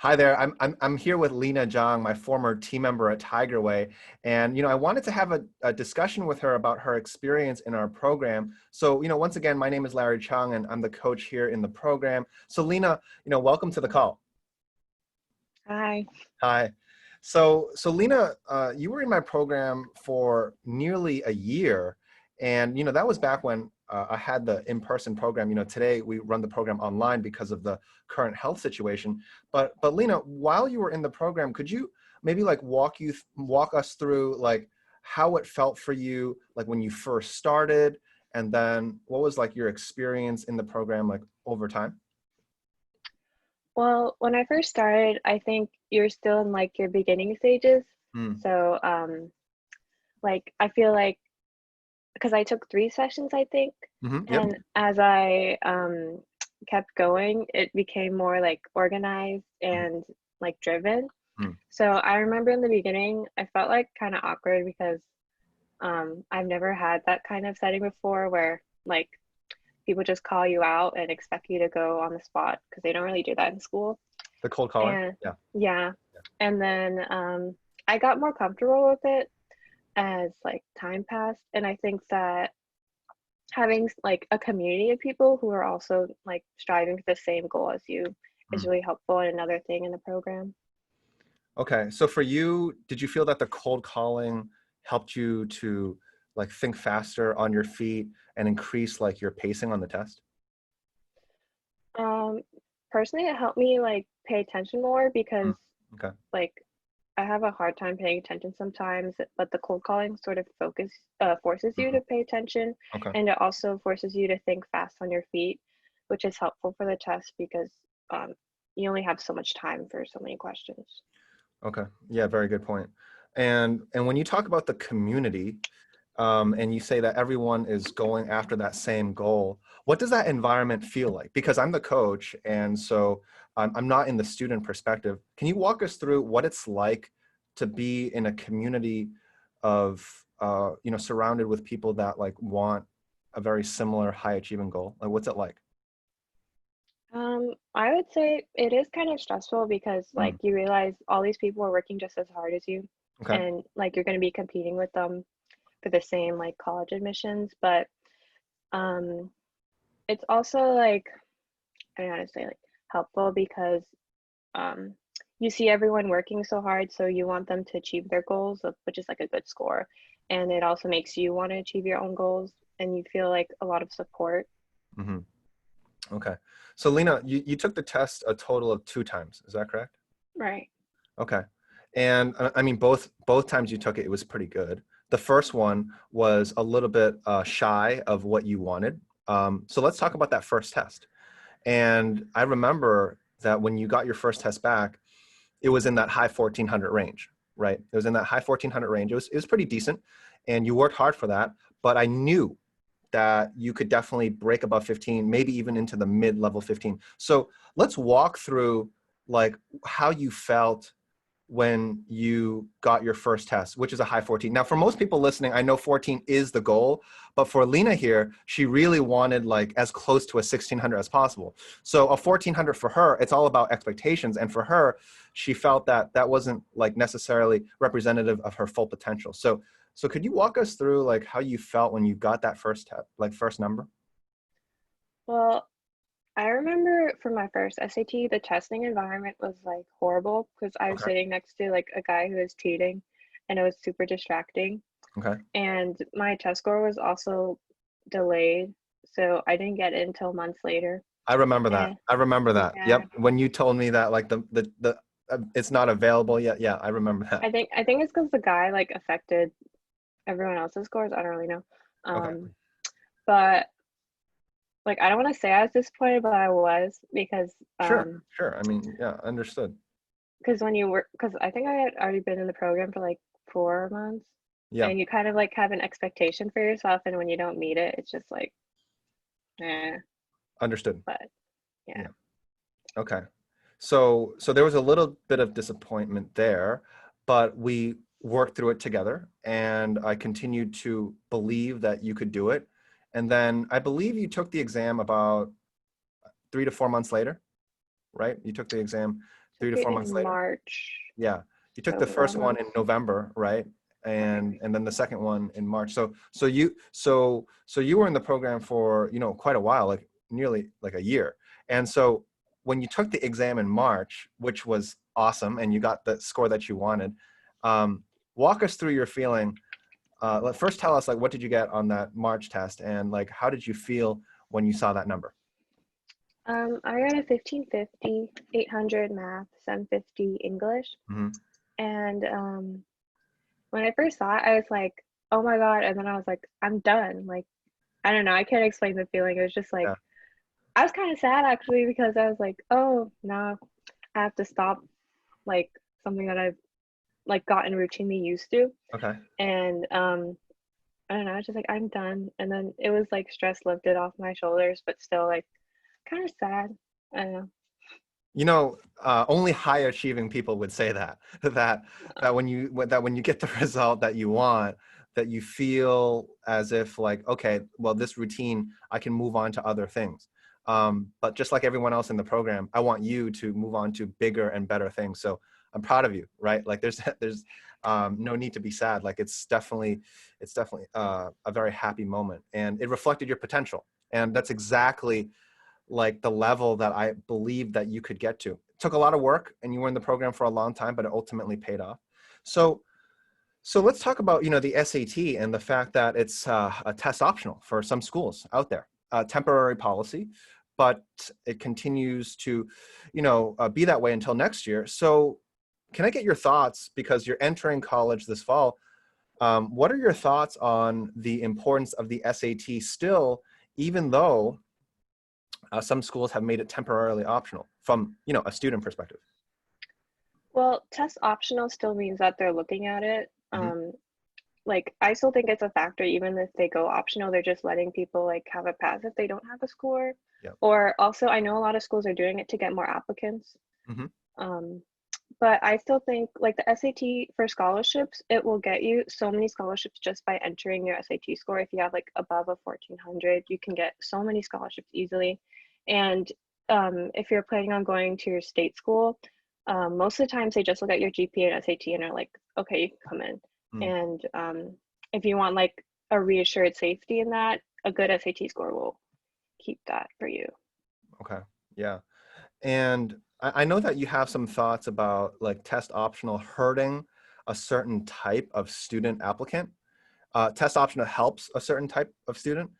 Hi there. I'm here with Lina Zhang, my former team member at Tigerway, and I wanted to have a discussion with her about her experience in our program. So once again, my name is Larry Cheung, and I'm the coach here in the program. So Lina, welcome to the call. Hi. Hi. So Lina, you were in my program for nearly a year, and that was back when I had the in-person program. Today we run the program online because of the current health situation. But Lina, while you were in the program, could you maybe like walk us through like how it felt for you, like when you first started, and then what was like your experience in the program like over time? Well, when I first started, I think you're still in like your beginning stages. Mm. So, like I feel like because I took 3 sessions, I think, Yep. and as I kept going, it became more like organized and like driven. Mm. So I remember in the beginning, I felt like kind of awkward because I've never had that kind of setting before where like people just call you out and expect you to go on the spot because they don't really do that in school. The cold calling. And Yeah. yeah, and then I got more comfortable with it as like time passed, and I think that having like a community of people who are also like striving for the same goal as you is Mm. really helpful and another thing in the program. Okay, so for you, did you feel that the cold calling helped you to like think faster on your feet and increase like your pacing on the test? Um, Personally, it helped me like pay attention more Mm. because Okay. like I have a hard time paying attention sometimes, but the cold calling sort of forces you Mhm. to pay attention, Okay. and it also forces you to think fast on your feet, which is helpful for the test because um, you only have so much time for so many questions. Okay. Yeah, very good point. And when you talk about the community, and you say that everyone is going after that same goal, what does that environment feel like? Because I'm the coach, and so I'm not in the student perspective. Can you walk us through what it's like to be in a community of, surrounded with people that like want a very similar high achieving goal? Like, what's it like? I would say it is kind of stressful because like Mm. you realize all these people are working just as hard as you, Okay. and like you're going to be competing with them for the same like college admissions, but um, it's also like I don't know how to say like helpful because um, you see everyone working so hard, so you want them to achieve their goals, which is like a good score. And it also makes you want to achieve your own goals, and you feel like a lot of support. Hmm. Okay. So Lena, you took the test a total of 2 times. Is that correct? Right. Okay. And I mean, both times you took it, it was pretty good. The first one was a little bit shy of what you wanted. So let's talk about that first test. And I remember that when you got your first test back, it was in that high 1400 range, right? It was in that high 1400 range. It was pretty decent, and you worked hard for that. But I knew that you could definitely break above 15, maybe even into the mid-level 15. So let's walk through like how you felt when you got your first test, which is a high 14. Now, for most people listening, I know 14 is the goal, but for Lena here, she really wanted like as close to a 1600 as possible. So a 1400 for her, it's all about expectations. And for her, she felt that that wasn't like necessarily representative of her full potential. So could you walk us through like how you felt when you got that first test, like first number? Well, I remember for my first SAT, the testing environment was like horrible because I was Okay. sitting next to like a guy who was cheating, and it was super distracting. Okay. And my test score was also delayed, so I didn't get it until months later. I remember that. And I remember that. yeah, Yep. When you told me that like the it's not available yet. Yeah, I remember that. I think it's because the guy like affected everyone else's scores. I don't really know. Okay. Um, but like I don't want to say I was disappointed, but I was Sure. Sure. I mean, yeah, understood. because when you work because I think I had already been in the program for like 4 months, Yeah, and you kind of like have an expectation for yourself, and when you don't meet it, it's just like eh. understood. But yeah. Yeah. Okay. So there was a little bit of disappointment there, but we worked through it together, and I continued to believe that you could do it. And then I believe you took the exam about 3 to 4 months later, right? You took the exam 3 Took to it 4 months in later. March. Yeah. You took So the first one almost in November, right? right. And then the second one in March. So you were in the program for, quite a while, like nearly like a year. And so when you took the exam in March, which was awesome, and you got the score that you wanted, walk us through your feeling. First tell us, like, what did you get on that March test, and like, how did you feel when you saw that number? I got a 1550, 800 math, 750 English. Hmm. And when I first saw it, I was like, oh my God. And then I was like, I'm done. Like, I don't know. I can't explain the feeling. It was just like, Yeah. I was kind of sad actually because I was like, oh no, I have to stop like something that I've like gotten routinely used to. Okay. And I don't know, I was just like, I'm done. And then it was like stress lifted off my shoulders, but still like kind of sad. I don't know. Only high achieving people would say that, that when you get the result that you want, that you feel as if like, okay, well, this routine, I can move on to other things. But just like everyone else in the program, I want you to move on to bigger and better things. So I'm proud of you, right? Like there's no need to be sad. Like it's definitely a very happy moment, and it reflected your potential. And that's exactly like the level that I believed that you could get to. It took a lot of work, and you were in the program for a long time, but it ultimately paid off. So, so let's talk about, the SAT and the fact that it's a test optional for some schools out there, temporary policy, but it continues to, be that way until next year. So can I get your thoughts, because you're entering college this fall? What are your thoughts on the importance of the SAT still, even though some schools have made it temporarily optional from, a student perspective? Well, test optional still means that they're looking at it. Hmm. Like I still think it's a factor, even if they go optional, they're just letting people like have a pass if they don't have a score. Yeah. Or also, I know a lot of schools are doing it to get more applicants. Hmm. Um, but I still think like the SAT for scholarships, it will get you so many scholarships just by entering your SAT score. If you have like above a 1400, you can get so many scholarships easily. And if you're planning on going to your state school, most of the times they just look at your GPA and SAT and are like, okay, you can come in. Mm. And if you want like a reassured safety in that, a good SAT score will keep that for you. Okay. Yeah. And I know that you have some thoughts about like test optional hurting a certain type of student applicant. Test optional helps a certain type of student.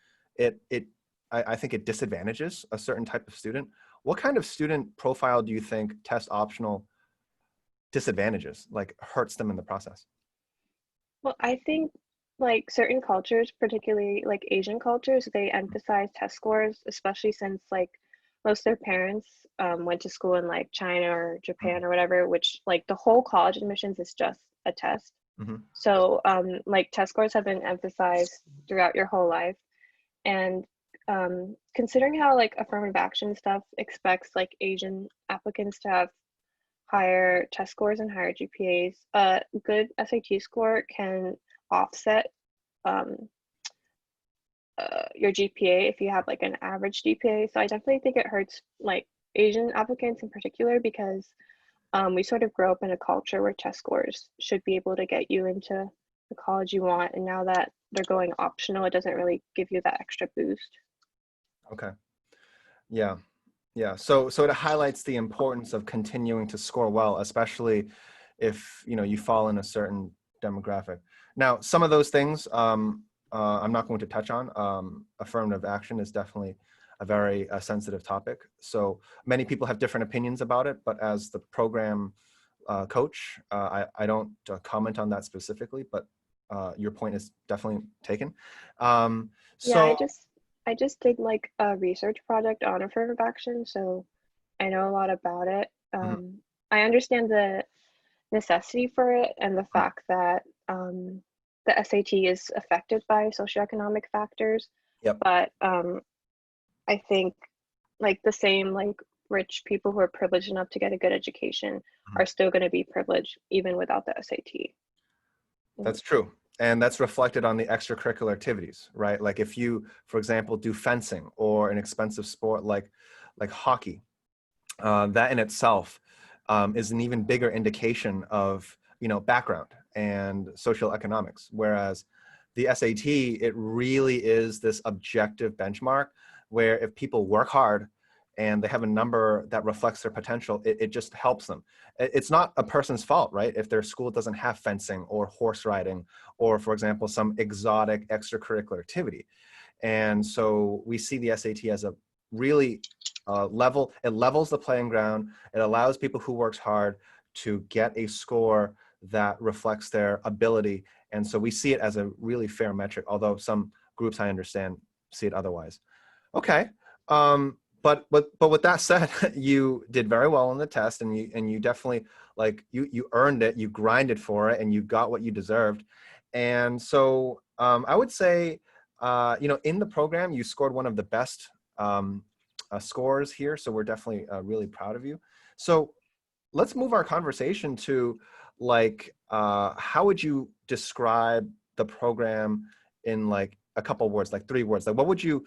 I think it disadvantages a certain type of student. What kind of student profile do you think test optional disadvantages, like hurts them in the process? Well, I think like certain cultures, particularly like Asian cultures, they emphasize test scores, especially since like most of their parents went to school in like China or Japan or whatever, which like the whole college admissions is just a test. Mm-hmm. So like test scores have been emphasized throughout your whole life. And considering how like affirmative action stuff expects like Asian applicants to have higher test scores and higher GPAs. A good SAT score can offset um, your GPA if you have like an average GPA. So I definitely think it hurts like Asian applicants in particular because we sort of grow up in a culture where test scores should be able to get you into the college you want. And now that they're going optional, it doesn't really give you that extra boost. Okay. Yeah. Yeah. So it highlights the importance of continuing to score well, especially if, you fall in a certain demographic. Now, some of those things I'm not going to touch on. Affirmative action is definitely a very sensitive topic. So many people have different opinions about it, but as the program coach, I don't comment on that specifically, but your point is definitely taken. Um, Yeah, so, I just did like a research project on affirmative action, so I know a lot about it. mhm, I understand the necessity for it and the fact that the SAT is affected by socioeconomic factors, yep. but I think like the same like rich people who are privileged enough to get a good education Mhm. are still going to be privileged even without the SAT. That's true. And that's reflected on the extracurricular activities, right? Like if you, for example, do fencing or an expensive sport like hockey, that in itself is an even bigger indication of, background and social economics. Whereas the SAT, it really is this objective benchmark where if people work hard and they have a number that reflects their potential, it just helps them. It's not a person's fault, right? If their school doesn't have fencing or horse riding, or for example, some exotic extracurricular activity. And so we see the SAT as a really it levels the playing ground. It allows people who works hard to get a score that reflects their ability. And so we see it as a really fair metric, although some groups, I understand, see it otherwise. Okay. But with that said, you did very well on the test, and you definitely, like, you earned it, you grinded for it, and you got what you deserved. And so I would say, in the program, you scored one of the best scores here. So we're definitely really proud of you. So let's move our conversation to, like, how would you describe the program in like a couple words, like 3 words? Like, what would you,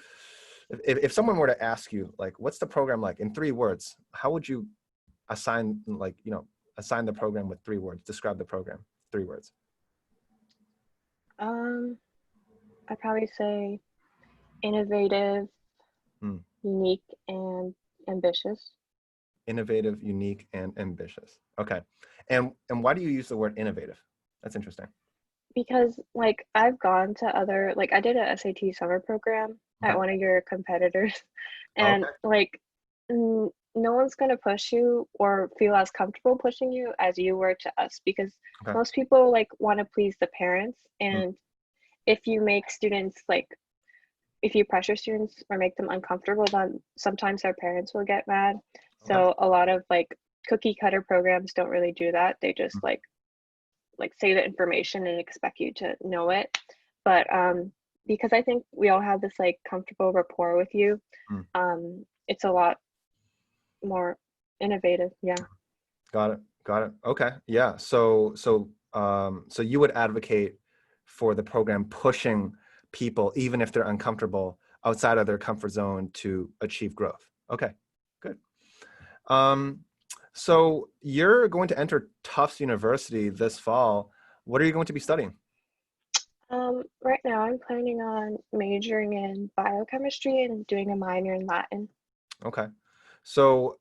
if someone were to ask you, like, what's the program like in 3 words, how would you assign, like, assign the program with 3 words, describe the program, 3 words? I'd probably say innovative, Hmm. unique, and ambitious. Innovative, unique, and ambitious. Okay. And why do you use the word innovative? That's interesting. Because like I've gone to other, like I did a SAT summer program Okay. at one of your competitors, and Okay. like no one's gonna push you or feel as comfortable pushing you as you were to us, because Okay. most people like want to please the parents, Hmm. and if you make students like if you pressure students or make them uncomfortable, then sometimes their parents will get mad. Okay. So a lot of like cookie cutter programs don't really do that. They just Hmm. like say the information and expect you to know it. But because I think we all have this like comfortable rapport with you, Hmm. it's a lot more innovative. Yeah. Got it. Got it. Okay. Yeah. So you would advocate for the program pushing people, even if they're uncomfortable, outside of their comfort zone to achieve growth. Okay. Good. Um, so you're going to enter Tufts University this fall. What are you going to be studying? Right now I'm planning on majoring in biochemistry and doing a minor in Latin. Okay. So,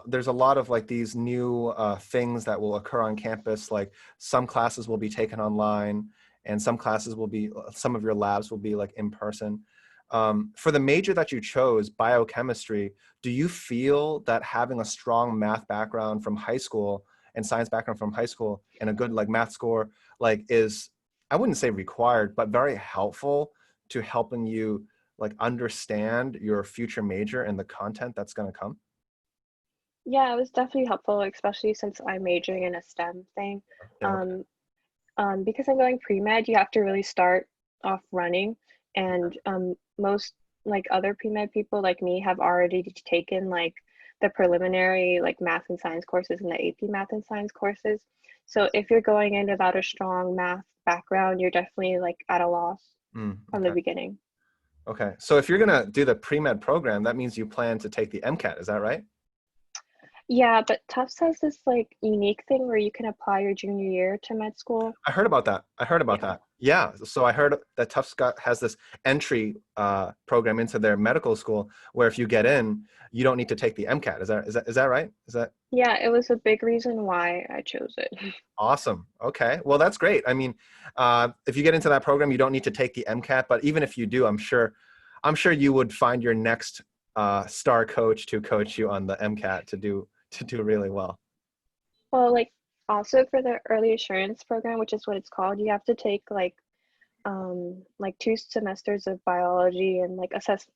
there's a lot of like these new things that will occur on campus. Like some classes will be taken online, and some classes will be, some of your labs will be like in person. For the major that you chose, biochemistry, do you feel that having a strong math background from high school and science background from high school and a good like math score, like, is, I wouldn't say required, but very helpful to helping you like understand your future major and the content that's going to come? Yeah, it was definitely helpful, especially since I'm majoring in a STEM thing. Yeah. Okay. Um, because I'm going pre-med, you have to really start off running, Okay. and most like other pre-med people like me have already taken like the preliminary like math and science courses and the AP math and science courses. So if you're going in without a strong math background, you're definitely like at a loss from the Okay. beginning. Okay. So if you're going to do the pre-med program, that means you plan to take the MCAT. Is that right? Yeah, but Tufts has this like unique thing where you can apply your junior year to med school. I heard about that. I heard about Yeah. that. Yeah. So I heard that Tufts has this entry program into their medical school where if you get in, you don't need to take the MCAT. Is that right? Is that Yeah, it was a big reason why I chose it. awesome? Okay. Well, that's great. I mean, if you get into that program, you don't need to take the MCAT, but even if you do, I'm sure you would find your next star coach to coach you on the MCAT to do really well. Well, like also for the early assurance program, which is what it's called, you have to take like 2 semesters of biology and like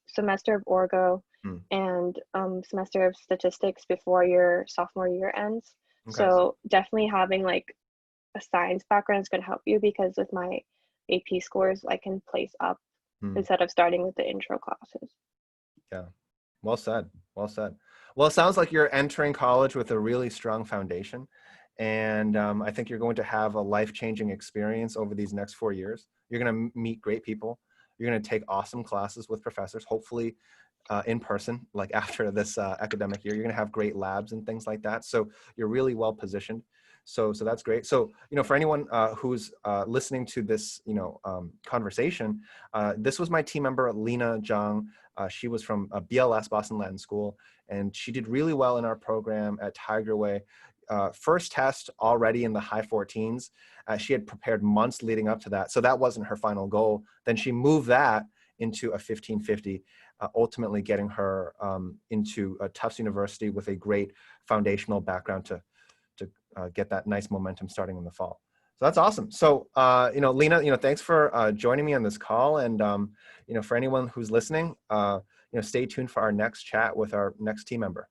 semester of orgo Hmm. and semester of statistics before your sophomore year ends. Okay. So definitely having like a science background is going to help you, because with my AP scores, I can place up Hmm. instead of starting with the intro classes. Yeah. Well said. Well said. Well, it sounds like you're entering college with a really strong foundation. And I think you're going to have a life-changing experience over these next 4 years. You're going to meet great people. You're going to take awesome classes with professors. Hopefully, in person, like after this academic year. You're going to have great labs and things like that. So you're really well positioned. So that's great. So, for anyone who's listening to this, conversation, this was my team member, Lina, Zhang. She was from BLS, Boston Latin School, and she did really well in our program at Tigerway. First test already in the high 14s. She had prepared months leading up to that. So that wasn't her final goal. Then she moved that into a 1550, ultimately getting her into a Tufts University with a great foundational background to get that nice momentum starting in the fall. So that's awesome. So, Lina, thanks for joining me on this call. And, for anyone who's listening, stay tuned for our next chat with our next team member.